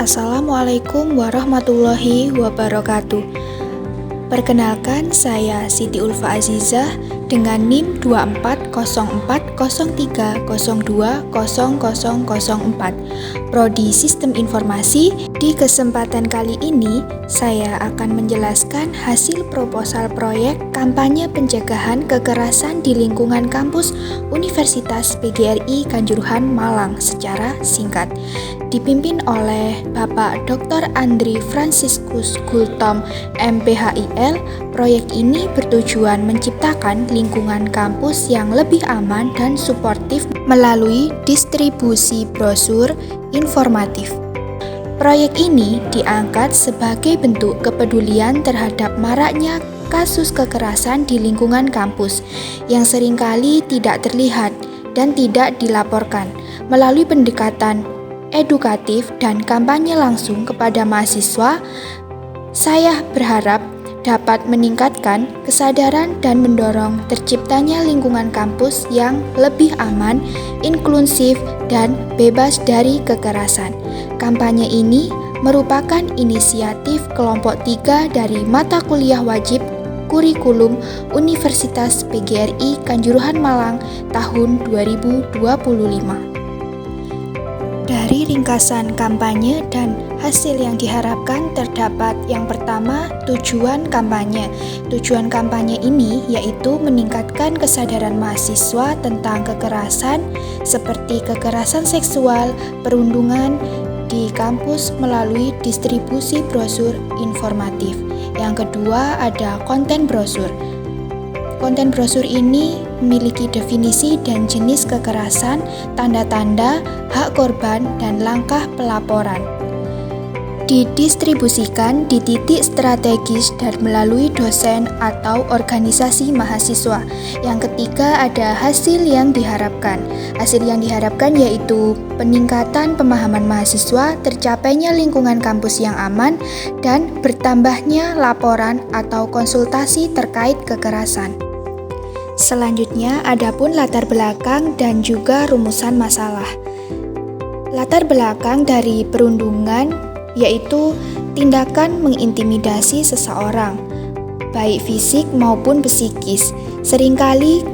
Assalamualaikum warahmatullahi wabarakatuh. Perkenalkan, saya Siti Ulfa Azizah dengan NIM 240403020004, Prodi Sistem Informasi. Di kesempatan kali ini, saya akan menjelaskan hasil proposal proyek kampanye pencegahan kekerasan di lingkungan kampus Universitas PGRI Kanjuruhan Malang secara singkat. Dipimpin oleh Bapak Dr. Andri Franciscus Gultom, MPHIL, proyek ini bertujuan menciptakan lingkungan kampus yang lebih aman dan suportif melalui distribusi brosur informatif. Proyek ini diangkat sebagai bentuk kepedulian terhadap maraknya kasus kekerasan di lingkungan kampus yang seringkali tidak terlihat dan tidak dilaporkan. Melalui pendekatan edukatif dan kampanye langsung kepada mahasiswa, saya berharap dapat meningkatkan kesadaran dan mendorong terciptanya lingkungan kampus yang lebih aman, inklusif, dan bebas dari kekerasan. Kampanye ini merupakan inisiatif kelompok 3 dari mata kuliah wajib kurikulum Universitas PGRI Kanjuruhan Malang tahun 2025. Dari ringkasan kampanye dan hasil yang diharapkan terdapat yang pertama, tujuan kampanye. Tujuan kampanye ini yaitu meningkatkan kesadaran mahasiswa tentang kekerasan seperti kekerasan seksual, perundungan di kampus melalui distribusi brosur informatif. Yang kedua ada konten brosur. Konten brosur ini memiliki definisi dan jenis kekerasan, tanda-tanda, hak korban, dan langkah pelaporan. Didistribusikan di titik strategis dan melalui dosen atau organisasi mahasiswa. Yang ketiga ada hasil yang diharapkan. Hasil yang diharapkan yaitu peningkatan pemahaman mahasiswa, tercapainya lingkungan kampus yang aman, dan bertambahnya laporan atau konsultasi terkait kekerasan. Selanjutnya, adapun latar belakang dan juga rumusan masalah. Latar belakang dari perundungan yaitu tindakan mengintimidasi seseorang, baik fisik maupun psikis. Seringkali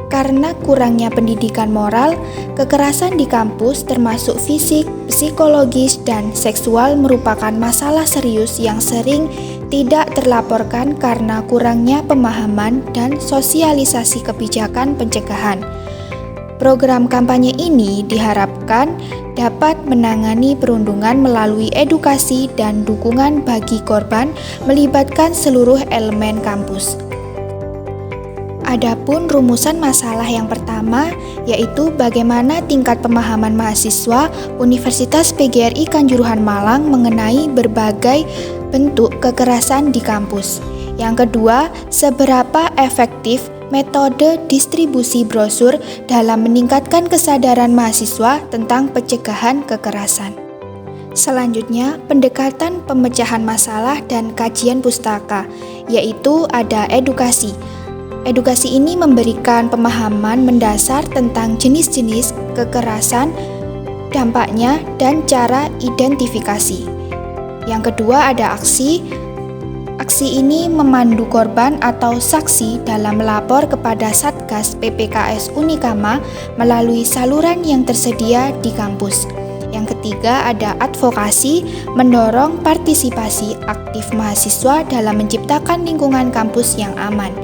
karena kurangnya pendidikan moral, kekerasan di kampus termasuk fisik, psikologis, dan seksual merupakan masalah serius yang sering tidak terlaporkan karena kurangnya pemahaman dan sosialisasi kebijakan pencegahan. Program kampanye ini diharapkan dapat menangani perundungan melalui edukasi dan dukungan bagi korban, melibatkan seluruh elemen kampus. Adapun rumusan masalah yang pertama yaitu bagaimana tingkat pemahaman mahasiswa Universitas PGRI Kanjuruhan Malang mengenai berbagai bentuk kekerasan di kampus. Yang kedua, seberapa efektif metode distribusi brosur dalam meningkatkan kesadaran mahasiswa tentang pencegahan kekerasan. Selanjutnya, pendekatan pemecahan masalah dan kajian pustaka, yaitu ada edukasi. Edukasi ini memberikan pemahaman mendasar tentang jenis-jenis kekerasan, dampaknya, dan cara identifikasi. Yang kedua ada aksi. Aksi ini memandu korban atau saksi dalam melapor kepada Satgas PPKS Unikama melalui saluran yang tersedia di kampus. Yang ketiga ada advokasi, mendorong partisipasi aktif mahasiswa dalam menciptakan lingkungan kampus yang aman.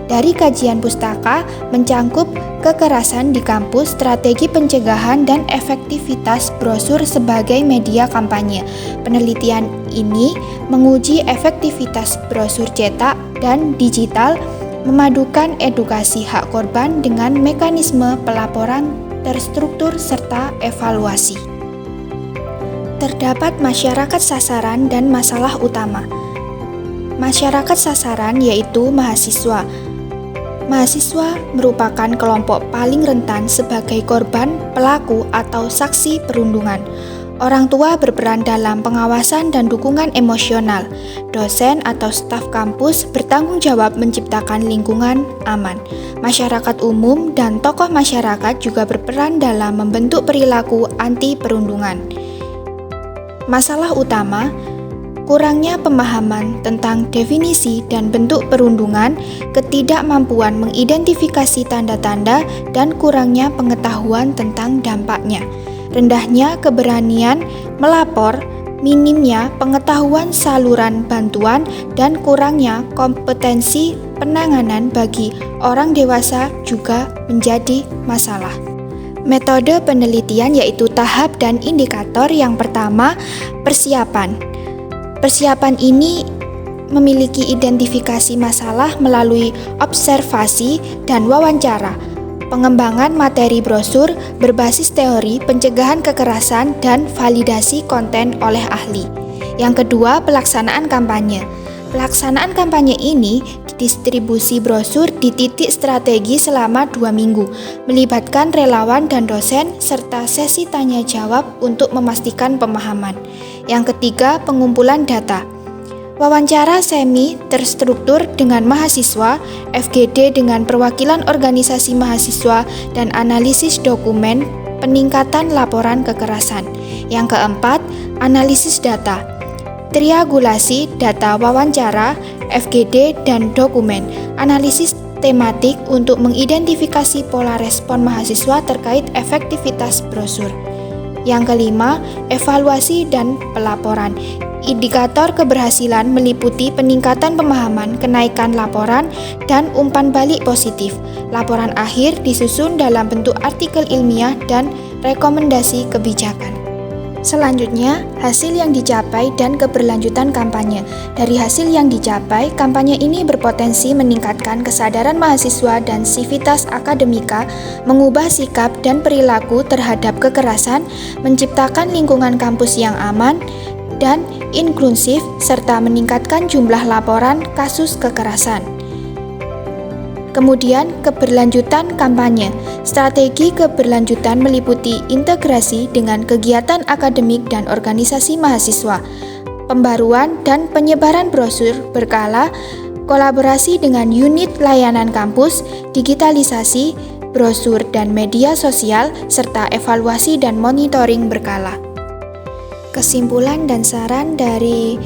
Dari kajian pustaka mencangkup kekerasan di kampus, strategi pencegahan, dan efektivitas brosur sebagai media kampanye. Penelitian ini menguji efektivitas brosur cetak dan digital, memadukan edukasi hak korban dengan mekanisme pelaporan terstruktur serta evaluasi. Terdapat masyarakat sasaran dan masalah utama. Masyarakat sasaran yaitu mahasiswa. Mahasiswa merupakan kelompok paling rentan sebagai korban, pelaku, atau saksi perundungan. Orang tua berperan dalam pengawasan dan dukungan emosional. Dosen atau staf kampus bertanggung jawab menciptakan lingkungan aman. Masyarakat umum dan tokoh masyarakat juga berperan dalam membentuk perilaku anti perundungan. Masalah utama: kurangnya pemahaman tentang definisi dan bentuk perundungan, ketidakmampuan mengidentifikasi tanda-tanda, dan kurangnya pengetahuan tentang dampaknya. Rendahnya keberanian melapor, minimnya pengetahuan saluran bantuan, dan kurangnya kompetensi penanganan bagi orang dewasa juga menjadi masalah. Metode penelitian yaitu tahap dan indikator. Yang pertama, persiapan. Persiapan ini memiliki identifikasi masalah melalui observasi dan wawancara, pengembangan materi brosur berbasis teori pencegahan kekerasan, dan validasi konten oleh ahli. Yang kedua, pelaksanaan kampanye. Pelaksanaan kampanye ini distribusi brosur di titik strategi selama 2 minggu, melibatkan relawan dan dosen, serta sesi tanya jawab untuk memastikan pemahaman. Yang ketiga, pengumpulan data. Wawancara semi terstruktur dengan mahasiswa, FGD dengan perwakilan organisasi mahasiswa, dan analisis dokumen peningkatan laporan kekerasan. Yang keempat, analisis data. Triangulasi data wawancara, FGD, dan dokumen. Analisis tematik untuk mengidentifikasi pola respon mahasiswa terkait efektivitas brosur. Yang kelima, evaluasi dan pelaporan. Indikator keberhasilan meliputi peningkatan pemahaman, kenaikan laporan, dan umpan balik positif. Laporan akhir disusun dalam bentuk artikel ilmiah dan rekomendasi kebijakan. Selanjutnya, hasil yang dicapai dan keberlanjutan kampanye. Dari hasil yang dicapai, kampanye ini berpotensi meningkatkan kesadaran mahasiswa dan sivitas akademika, mengubah sikap dan perilaku terhadap kekerasan, menciptakan lingkungan kampus yang aman dan inklusif, serta meningkatkan jumlah laporan kasus kekerasan. Kemudian, keberlanjutan kampanye. Strategi keberlanjutan meliputi integrasi dengan kegiatan akademik dan organisasi mahasiswa, pembaruan dan penyebaran brosur berkala, kolaborasi dengan unit layanan kampus, digitalisasi brosur dan media sosial, serta evaluasi dan monitoring berkala. Kesimpulan dan saran dari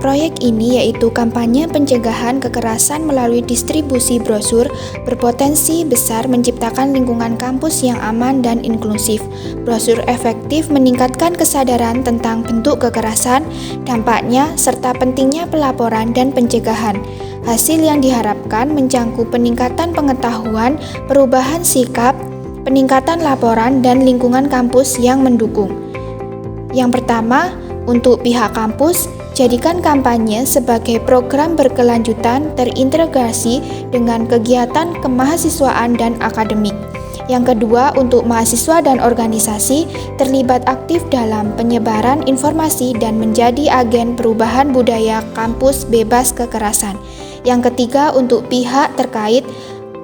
proyek ini yaitu kampanye pencegahan kekerasan melalui distribusi brosur berpotensi besar menciptakan lingkungan kampus yang aman dan inklusif. Brosur efektif meningkatkan kesadaran tentang bentuk kekerasan, dampaknya, serta pentingnya pelaporan dan pencegahan. Hasil yang diharapkan mencangkup peningkatan pengetahuan, perubahan sikap, peningkatan laporan, dan lingkungan kampus yang mendukung. Yang pertama, untuk pihak kampus, jadikan kampanye sebagai program berkelanjutan terintegrasi dengan kegiatan kemahasiswaan dan akademik. Yang kedua, untuk mahasiswa dan organisasi, terlibat aktif dalam penyebaran informasi dan menjadi agen perubahan budaya kampus bebas kekerasan. Yang ketiga, untuk pihak terkait,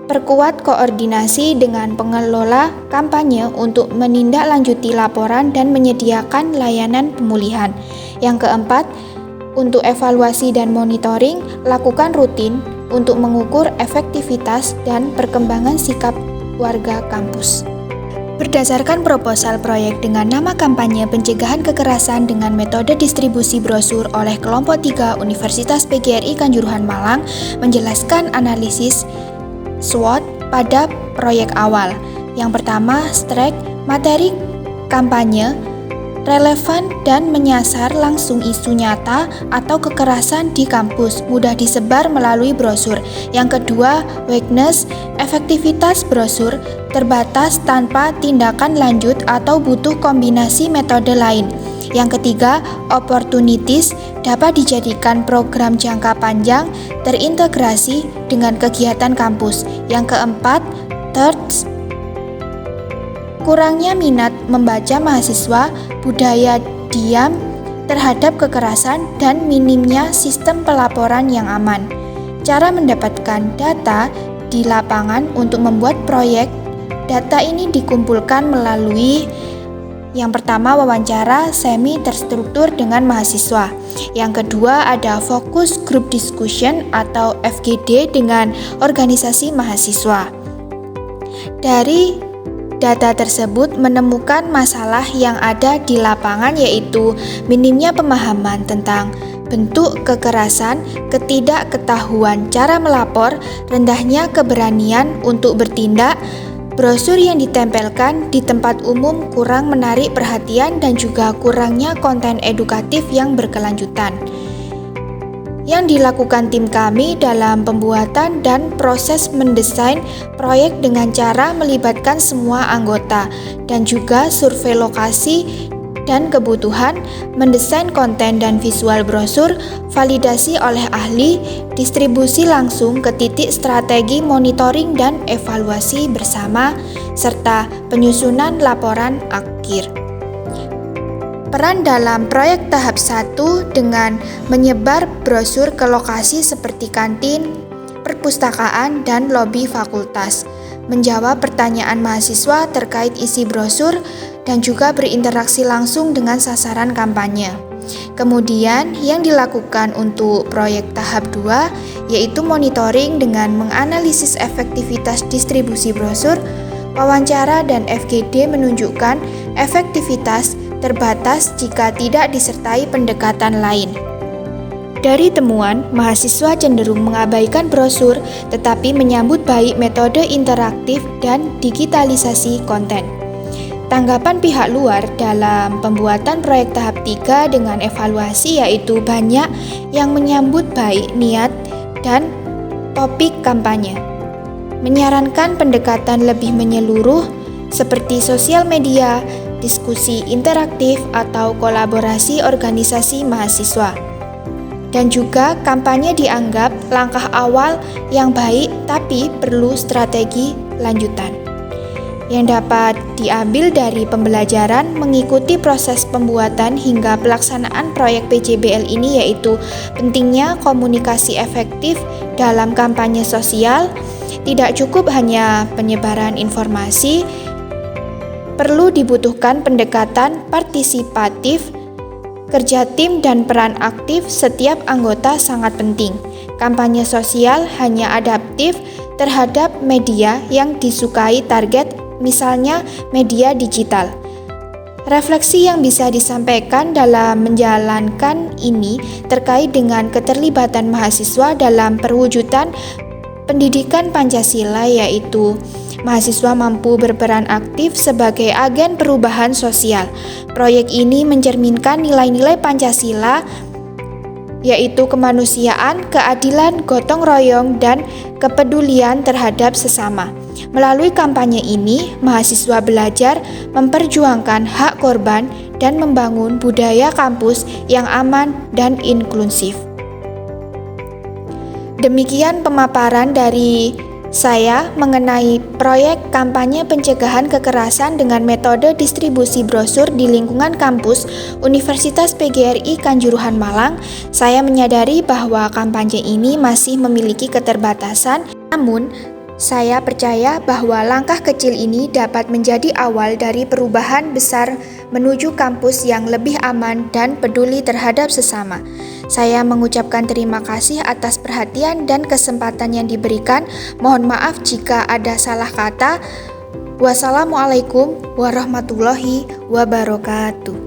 perkuat koordinasi dengan pengelola kampanye untuk menindaklanjuti laporan dan menyediakan layanan pemulihan. Yang keempat, untuk evaluasi dan monitoring, lakukan rutin untuk mengukur efektivitas dan perkembangan sikap warga kampus. Berdasarkan proposal proyek dengan nama kampanye pencegahan kekerasan dengan metode distribusi brosur oleh kelompok 3 Universitas PGRI Kanjuruhan Malang, menjelaskan analisis SWOT pada proyek awal. Yang pertama, strike materi kampanye relevan dan menyasar langsung isu nyata atau kekerasan di kampus, mudah disebar melalui brosur. Yang kedua, weakness, efektivitas brosur terbatas tanpa tindakan lanjut atau butuh kombinasi metode lain. Yang ketiga, opportunities, dapat dijadikan program jangka panjang terintegrasi dengan kegiatan kampus. Yang keempat, thirds, kurangnya minat membaca mahasiswa, budaya diam terhadap kekerasan, dan minimnya sistem pelaporan yang aman. Cara mendapatkan data di lapangan untuk membuat proyek, data ini dikumpulkan melalui yang pertama, wawancara semi terstruktur dengan mahasiswa. Yang kedua, ada focus group discussion atau FGD dengan organisasi mahasiswa. Dari Data tersebut menemukan masalah yang ada di lapangan, yaitu minimnya pemahaman tentang bentuk kekerasan, ketidakketahuan cara melapor, rendahnya keberanian untuk bertindak, brosur yang ditempelkan di tempat umum kurang menarik perhatian, dan juga kurangnya konten edukatif yang berkelanjutan. Yang dilakukan tim kami dalam pembuatan dan proses mendesain proyek dengan cara melibatkan semua anggota dan juga survei lokasi dan kebutuhan, mendesain konten dan visual brosur, validasi oleh ahli, distribusi langsung ke titik strategi monitoring dan evaluasi bersama, serta penyusunan laporan akhir. Peran dalam proyek tahap 1 dengan menyebar brosur ke lokasi seperti kantin, perpustakaan, dan lobi fakultas, menjawab pertanyaan mahasiswa terkait isi brosur, dan juga berinteraksi langsung dengan sasaran kampanye. Kemudian yang dilakukan untuk proyek tahap 2 yaitu monitoring dengan menganalisis efektivitas distribusi brosur, wawancara dan FGD menunjukkan efektivitas terbatas jika tidak disertai pendekatan lain. Dari temuan, mahasiswa cenderung mengabaikan brosur tetapi menyambut baik metode interaktif dan digitalisasi konten. Tanggapan pihak luar dalam pembuatan proyek tahap 3 dengan evaluasi yaitu banyak yang menyambut baik niat dan topik kampanye. Menyarankan pendekatan lebih menyeluruh seperti sosial media, diskusi interaktif, atau kolaborasi organisasi mahasiswa. Dan juga kampanye dianggap langkah awal yang baik tapi perlu strategi lanjutan. Yang dapat diambil dari pembelajaran mengikuti proses pembuatan hingga pelaksanaan proyek PJBL ini yaitu pentingnya komunikasi efektif dalam kampanye sosial, tidak cukup hanya penyebaran informasi, perlu dibutuhkan pendekatan partisipatif, kerja tim dan peran aktif setiap anggota sangat penting. Kampanye sosial hanya adaptif terhadap media yang disukai target, misalnya media digital. Refleksi yang bisa disampaikan dalam menjalankan ini terkait dengan keterlibatan mahasiswa dalam perwujudan pendidikan Pancasila, yaitu mahasiswa mampu berperan aktif sebagai agen perubahan sosial. Proyek ini mencerminkan nilai-nilai Pancasila, yaitu kemanusiaan, keadilan, gotong royong, dan kepedulian terhadap sesama. Melalui kampanye ini, mahasiswa belajar memperjuangkan hak korban dan membangun budaya kampus yang aman dan inklusif. Demikian pemaparan dari saya mengenai proyek kampanye pencegahan kekerasan dengan metode distribusi brosur di lingkungan kampus Universitas PGRI Kanjuruhan Malang. Saya menyadari bahwa kampanye ini masih memiliki keterbatasan, namun saya percaya bahwa langkah kecil ini dapat menjadi awal dari perubahan besar menuju kampus yang lebih aman dan peduli terhadap sesama. Saya mengucapkan terima kasih atas perhatian dan kesempatan yang diberikan. Mohon maaf jika ada salah kata. Wassalamualaikum warahmatullahi wabarakatuh.